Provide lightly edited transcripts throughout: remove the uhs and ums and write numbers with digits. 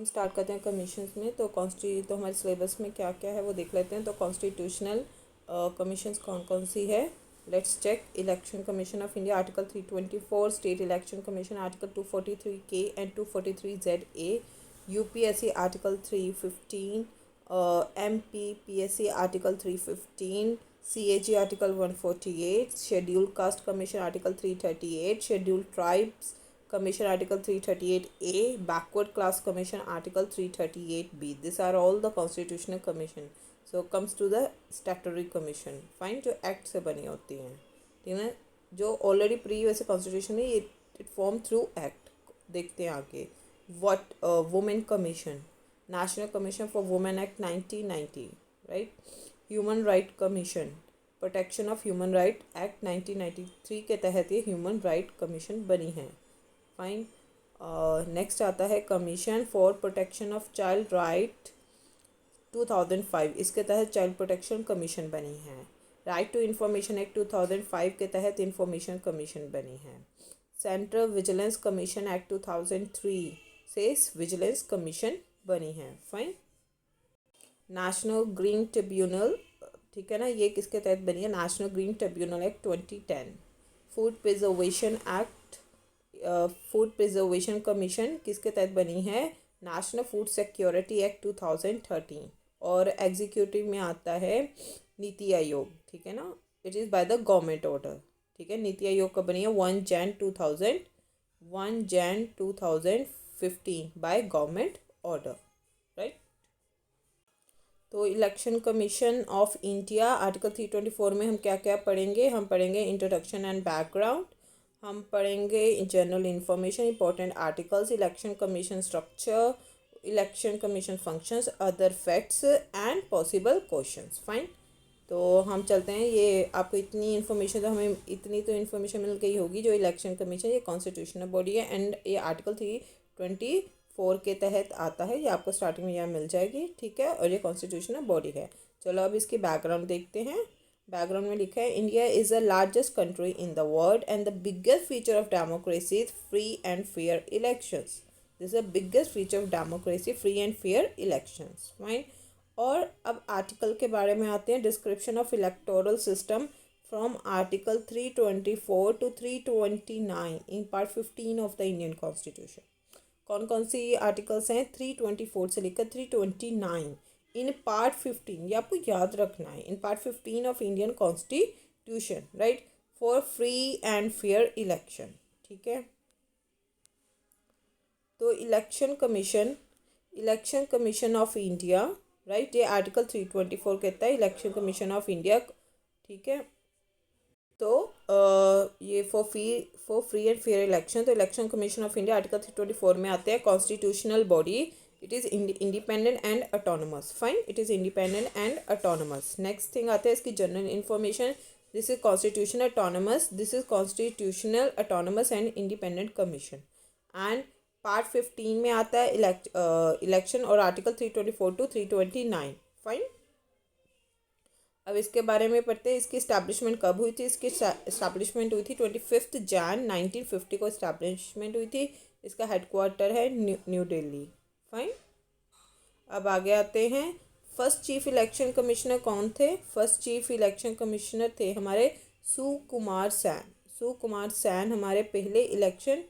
हम स्टार्ट करते हैं कमीशंस में। तो तो हमारे सिलेबस में क्या क्या है वो देख लेते हैं। तो कॉन्स्टिट्यूशनल कमीशंस कौन कौन सी है, let's check. Election commission of India article 324, state election commission article 243K and 243ZA, UPSC article 315, MPPSC article 315, CAG article 148, schedule caste commission article 338, schedule tribes Commission Article 338A, Backward Class Commission Article 338B. These are all the constitutional commission. So comes to the statutory commission. Fine, जो act से बनी होती हैं, ठीक है, जो already pre वैसे constitution में इट फॉर्म थ्रू एक्ट। देखते हैं आगे। What women commission, national commission for women act 1990, right. Human right commission, protection of human right act 1993 के तहत ये ह्यूमन राइट कमीशन बनी है। फाइन। नेक्स्ट आता है commission for protection of child right 2005, इसके तहत चाइल्ड प्रोटेक्शन कमीशन बनी है। राइट टू इंफॉर्मेशन एक्ट 2005 के तहत इंफॉर्मेशन कमीशन बनी है। सेंट्रल विजिलेंस कमीशन एक्ट 2003 से विजिलेंस कमीशन बनी है। फाइन। नेशनल ग्रीन ट्रिब्यूनल, ठीक है ना, ये किसके तहत बनी है? National green tribunal act 2010। Food preservation act, food preservation commission किसके तहत बनी है? National food security act 2013। और एग्जीक्यूटिव में आता है नीति आयोग, ठीक है ना, it is by the government order, ठीक है। नीति आयोग कब बनी है? 1 Jan 2015 by government order, right. तो election commission of India article 324 में हम क्या क्या पढ़ेंगे? हम पढ़ेंगे इंट्रोडक्शन एंड बैकग्राउंड, हम पढ़ेंगे general information, important articles, election commission structure, election commission functions, other facts and possible questions. Fine. तो हम चलते हैं। ये आपको इतनी इन्फॉर्मेशन, तो हमें इतनी तो इन्फॉर्मेशन मिल गई होगी। जो इलेक्शन कमीशन ये कॉन्स्टिट्यूशनल बॉडी है एंड ये आर्टिकल 324 के तहत आता है। ये आपको स्टार्टिंग में यहाँ मिल जाएगी, ठीक है। और ये कॉन्स्टिट्यूशनल बॉडी है। चलो अब इसकी बैकग्राउंड देखते हैं। बैकग्राउंड में लिखा है India is the largest country in the world and the biggest feature of democracy is free and fair elections. This is the biggest feature of democracy, free and fair elections. Fine. और अब article के बारे में आते हैं। Description of electoral system from article 324 to 329 in part 15 of the Indian constitution. कौन कौन सी articles हैं? 324 से लेकर 329 इन पार्ट 15, ये आपको याद रखना है। In part 15 of Indian constitution, right, for free and fair election, ठीक है। तो election commission of India, right, ये आर्टिकल 324 कहता है इलेक्शन कमीशन ऑफ इंडिया, ठीक है। तो ये for free and fair election, तो election commission of India article 324 में आते हैं। Constitutional body, it is independent and autonomous. Fine, it is independent and autonomous. Next thing आता है इसकी general information. This is constitutional autonomous, this is constitutional autonomous and independent commission. And part 15 में आता है election और article 324 to 329। Fine. अब इसके बारे में पढ़ते हैं। इसकी इस्टेब्लिशमेंट कब हुई थी? इसकी इस्टेब्लिशमेंट हुई थी 25 Jan 1950 को इस्टेब्लिशमेंट हुई थी। इसका हेडक्वार्टर है न्यू दिल्ली। फाइन। अब आगे आते हैं। फर्स्ट चीफ इलेक्शन कमिश्नर कौन थे? फर्स्ट चीफ इलेक्शन कमिश्नर थे हमारे सुकुमार सैन हमारे पहले इलेक्शन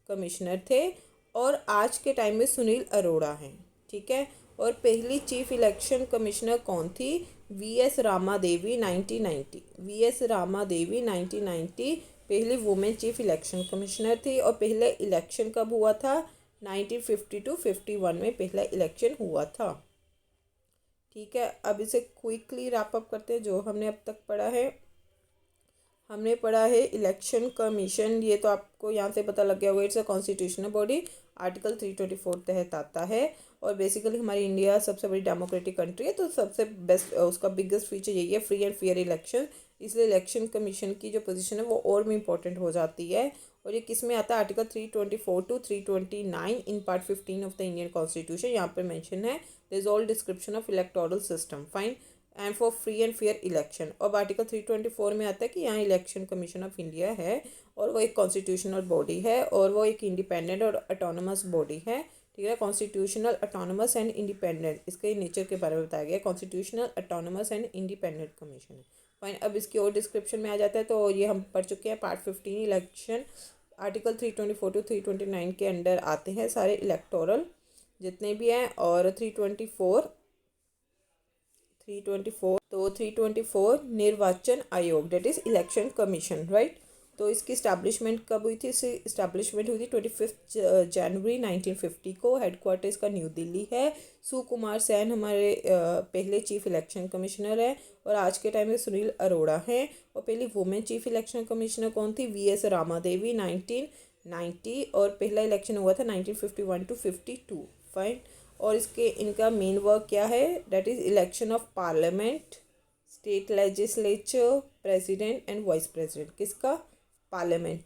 कमिश्नर थे। और आज के टाइम में सुनील अरोड़ा हैं, ठीक है। और पहली चीफ इलेक्शन कमिश्नर कौन थी? VS रामा देवी 1990। VS रामा देवी 1990 पहली वुमेन चीफ इलेक्शन कमिश्नर थी। और पहले इलेक्शन कब हुआ था? 1950 to 51 में पहला इलेक्शन हुआ था, ठीक है। अब इसे क्विकली रैप अप करते हैं जो हमने अब तक पढ़ा है। हमने पढ़ा है इलेक्शन कमीशन, ये तो आपको यहाँ से पता लग गया होगा, it's a constitutional body, article 324 तहत आता है। और बेसिकली हमारी इंडिया सबसे बड़ी डेमोक्रेटिक कंट्री है, तो सबसे बेस्ट उसका बिगेस्ट फीचर यही है, फ्री एंड फेयर इलेक्शन। इसलिए इलेक्शन कमीशन की जो पोजीशन है वो और भी इम्पोर्टेंट हो जाती है। और ये किस में आता है? Article 324 to 329 in part 15 of the Indian constitution. यहाँ पर मैंशन है this is all description of electoral system, fine, and for free and fair election. अब आर्टिकल 324 में आता है कि यहाँ इलेक्शन कमीशन ऑफ इंडिया है और वो एक कॉन्स्टिट्यूशनल बॉडी है और वो एक इंडिपेंडेंट और ऑटोनमस बॉडी है, ठीक है। कॉन्स्टिट्यूशनल, ऑटोनमस एंड इंडिपेंडेंट, इसके नेचर के बारे में बताया गया है। Constitutional, autonomous and independent commission है। फाइन, अब इसकी और डिस्क्रिप्शन में आ जाता है, तो ये हम पढ़ चुके हैं। पार्ट 15 इलेक्शन, आर्टिकल 324 टू 329 के अंडर आते हैं सारे इलेक्टोरल जितने भी हैं। और 324 तो 324 निर्वाचन आयोग, that is election commission, right. तो इसकी इस्टेब्लिशमेंट कब हुई थी? इसकी इस्टेब्लिशमेंट हुई थी 25 जनवरी 1950 को। हेडक्वार्टर इसका न्यू दिल्ली है। सुकुमार सेन हमारे पहले चीफ इलेक्शन कमिश्नर है। और आज के टाइम में सुनील अरोड़ा हैं। और पहली वुमेन चीफ इलेक्शन कमिश्नर कौन थी? वीएस रामा देवी, 1990। और पहला इलेक्शन हुआ था 1951 टू 52। फाइन। और इनका मेन वर्क क्या है? That is election of parliament, state legislature, president and vice president. किसका? Parliament,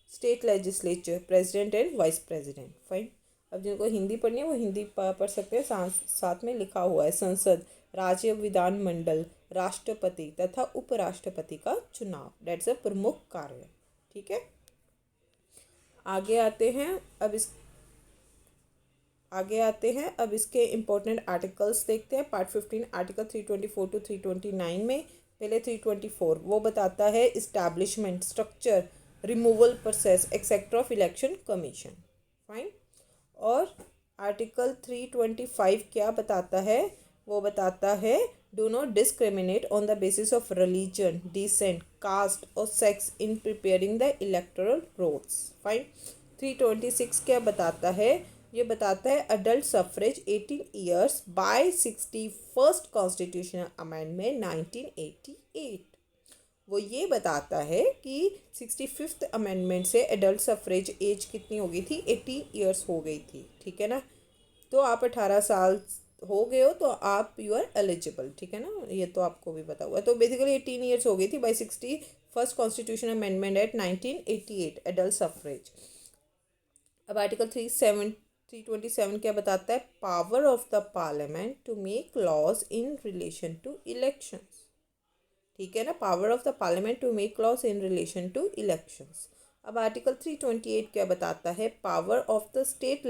state legislature, president and vice president. Fine. अब जिनको हिंदी पढ़नी है वो हिंदी पढ़ सकते हैं। साथ में लिखा हुआ है संसद, राज्य विधानमंडल, राष्ट्रपति तथा उपराष्ट्रपति का चुनाव, दैट्स अ प्रमुख कार्य। ठीक है। आगे आते हैं अब इसके इम्पोर्टेंट आर्टिकल्स देखते हैं। पार्ट 15 आर्टिकल 324 टू 329 में पहले 324 वो बताता है establishment, structure, removal process etcetera of election commission. Fine. और आर्टिकल 325 क्या बताता है? वो बताता है do not discriminate on the basis of religion, descent, caste और sex in preparing the electoral rolls. Fine. 326 क्या बताता है? ये बताता है adult suffrage 18 years by 61st constitutional amendment 1988। वो ये बताता है कि 65th अमेंडमेंट से एडल्ट सफरेज एज कितनी हो गई थी? 18 ईयर्स हो गई थी। ठीक है ना। तो आप 18 साल हो गए हो तो आप यू आर एलिजिबल। ठीक है ना, ये तो आपको भी पता हुआ। तो बेसिकली 18 ईयर्स हो गई थी by 61st constitution amendment act 1988, adult suffrage. अब आर्टिकल 327 क्या बताता है? Power of the parliament to make laws in relation to elections. ठीक है ना, power of the parliament to make laws in relation to elections. अब आर्टिकल 328 क्या बताता है? Power of the state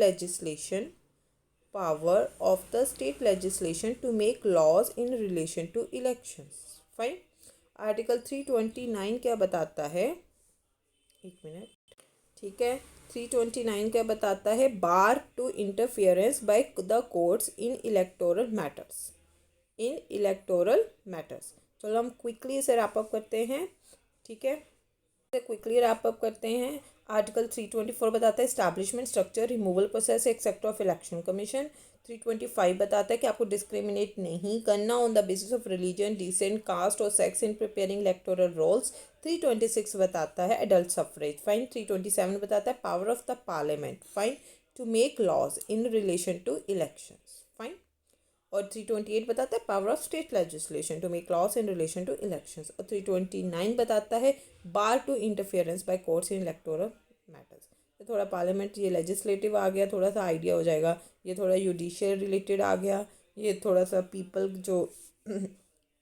legislation to make laws in relation to elections. Fine. Article 329 क्या बताता है? एक मिनट। ठीक है। 329 क्या बताता है? Bar to interference by the courts in electoral matters. चलो हम क्विकली इसे रैप अप करते हैं। ठीक है, क्विकली रैप अप करते हैं। आर्टिकल 324 बताता है establishment, structure, removal process etcetera of election commission. 325 बताता है कि आपको डिस्क्रिमिनेट नहीं करना on the basis of religion, descent, caste और sex in preparing electoral rolls. 326 बताता है एडल्ट सफरेज। फाइन। 327 बताता है power of the parliament, fine, to make laws in relation to elections. Fine. और 328 बताता है power of state legislation to make laws in relation to elections. और 329 बताता है bar to interference by courts in electoral matters. ये थोड़ा parliament, ये legislative आ गया, थोड़ा सा आइडिया हो जाएगा। ये थोड़ा जुडिशियल रिलेटेड आ गया। ये थोड़ा सा पीपल जो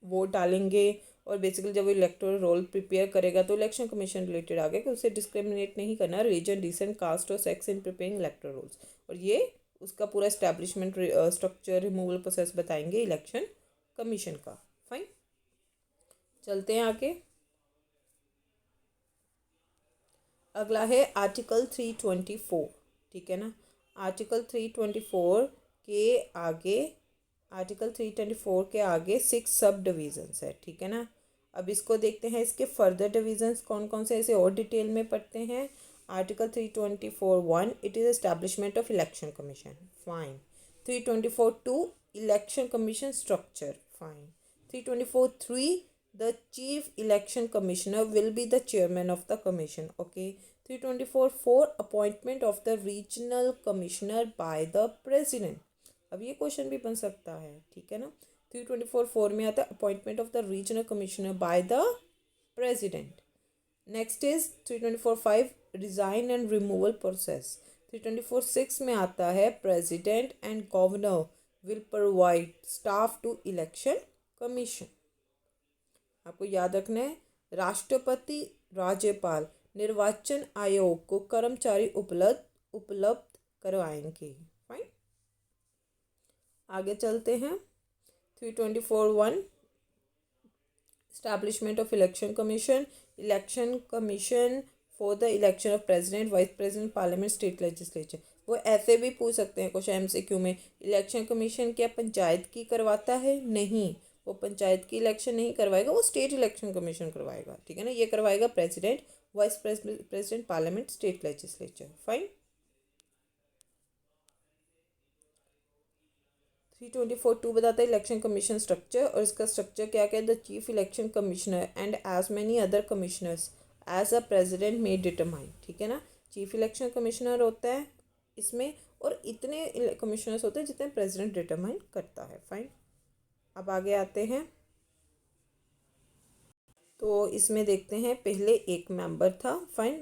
वोट डालेंगे और बेसिकली जब वो इलेक्टोरल रोल प्रिपेयर करेगा तो इलेक्शन कमीशन रिलेटेड आ गया कि उसे डिस्क्रिमिनेट नहीं करना रिलीजन, डिसेंट, कास्ट और sex in preparing electoral rolls. और ये उसका पूरा इस्टेब्लिशमेंट, स्ट्रक्चर, रिमूवल प्रोसेस बताएंगे इलेक्शन कमीशन का। फाइन। चलते हैं आगे। अगला है आर्टिकल 324। ठीक है ना। आर्टिकल 324 के आगे 6 सब डिविजन्स है। ठीक है ना। अब इसको देखते हैं, इसके फर्दर डिविजन्स कौन कौन से, इसे और डिटेल में पढ़ते हैं। Article 324(1) it is establishment of election commission. Fine. 324(2) election commission structure. Fine. 324(3) the chief election commissioner will be the chairman of the commission. Okay. 324(4) appointment of the regional commissioner by the president. अब ये question भी बन सकता है। ठीक है ना। 324(4) में आता है appointment of the regional commissioner by the president. Next is 324(5) resign and removal process. 324(6) में आता है president and governor will provide staff to election commission. आपको याद रखना है, राष्ट्रपति, राज्यपाल, निर्वाचन आयोग को कर्मचारी उपलब्ध करवाएंगे। फाइन। आगे चलते हैं 324(1) Establishment of Election Commission. Election Commission for the election of president, vice president, parliament, state legislature. वो ऐसे भी पूछ सकते हैं क्वेश्चन MCQ में, इलेक्शन कमीशन क्या पंचायत की करवाता है? नहीं, वो पंचायत की इलेक्शन नहीं करवाएगा, वो स्टेट इलेक्शन कमीशन करवाएगा, ठीक है ना। ये करवाएगा president, vice president, parliament, state legislature. Fine. 324(2) बताता है इलेक्शन कमीशन स्ट्रक्चर, और इसका स्ट्रक्चर क्या क्या है? The chief election commissioner and as many other commissioners as a president may determine, ठीक है ना। चीफ इलेक्शन कमिश्नर होता है इसमें, और इतने कमिश्नर्स होते हैं जितने प्रेसिडेंट डिटरमाइन करता है। फाइन। अब आगे आते हैं, तो इसमें देखते हैं, पहले एक मेंबर था। फाइन,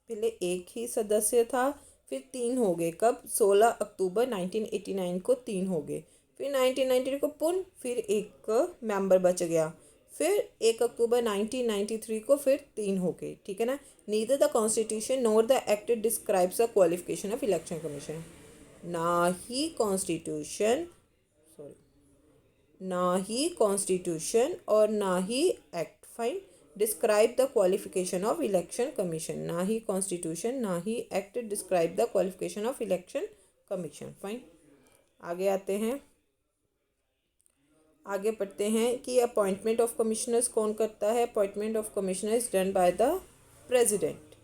पहले एक ही सदस्य था, फिर 3 हो गए। कब? 16 अक्टूबर 1989 को 3 हो गए, फिर 1993 को पुनः फिर एक मेंबर बच गया, फिर 1 अक्टूबर 1993 को फिर 3 हो गए, ठीक है ना। Neither the constitution nor the act describes the qualification of election commission. ना ही कॉन्स्टिट्यूशन और ना ही act, fine, describe the qualification of election commission. ना ही कॉन्स्टिट्यूशन, ना ही act describe the qualification of election commission. Fine. आगे आते हैं, आगे पढ़ते हैं कि अपॉइंटमेंट ऑफ कमिश्नर्स कौन करता है? Appointment of commissioner is done by the president.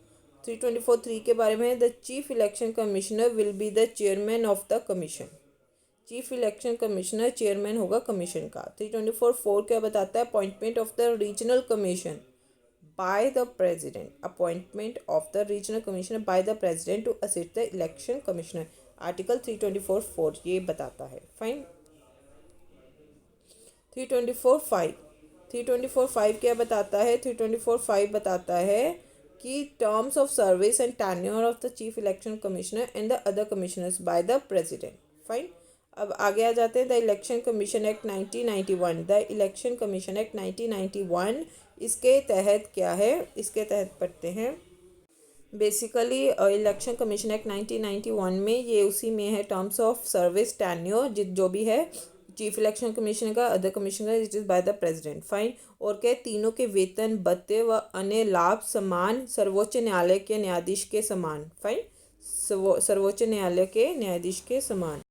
324(3) के बारे में, the chief election commissioner will be the chairman of the commission. Chief election commissioner chairman होगा कमीशन का। 324(4) क्या बताता है? Appointment of the regional commission by the president. Appointment of the regional commissioner by the president to assist the election commissioner. Article 324(4) ये बताता है। Fine. 324(5) 324(5) क्या बताता है? 324(5) बताता है कि terms of service and tenure of the chief election commissioner and the other commissioners bye the president. Fine. अब आगे आ जाते हैं, the election commission act 1991। The election commission act 1991 इसके तहत क्या है? इसके तहत पढ़ते हैं, बेसिकली इलेक्शन कमीशन एक्ट 1991 में ये उसी में है, टर्म्स ऑफ सर्विस, टेन्योर, जो भी है चीफ इलेक्शन कमीशन का, अदर कमीशन का, it is by the president. Fine. और क्या? तीनों के वेतन, भत्ते व अन्य लाभ समान सर्वोच्च न्यायालय के न्यायाधीश के समान। फाइन, सर्वोच्च न्यायालय के न्यायाधीश के समान।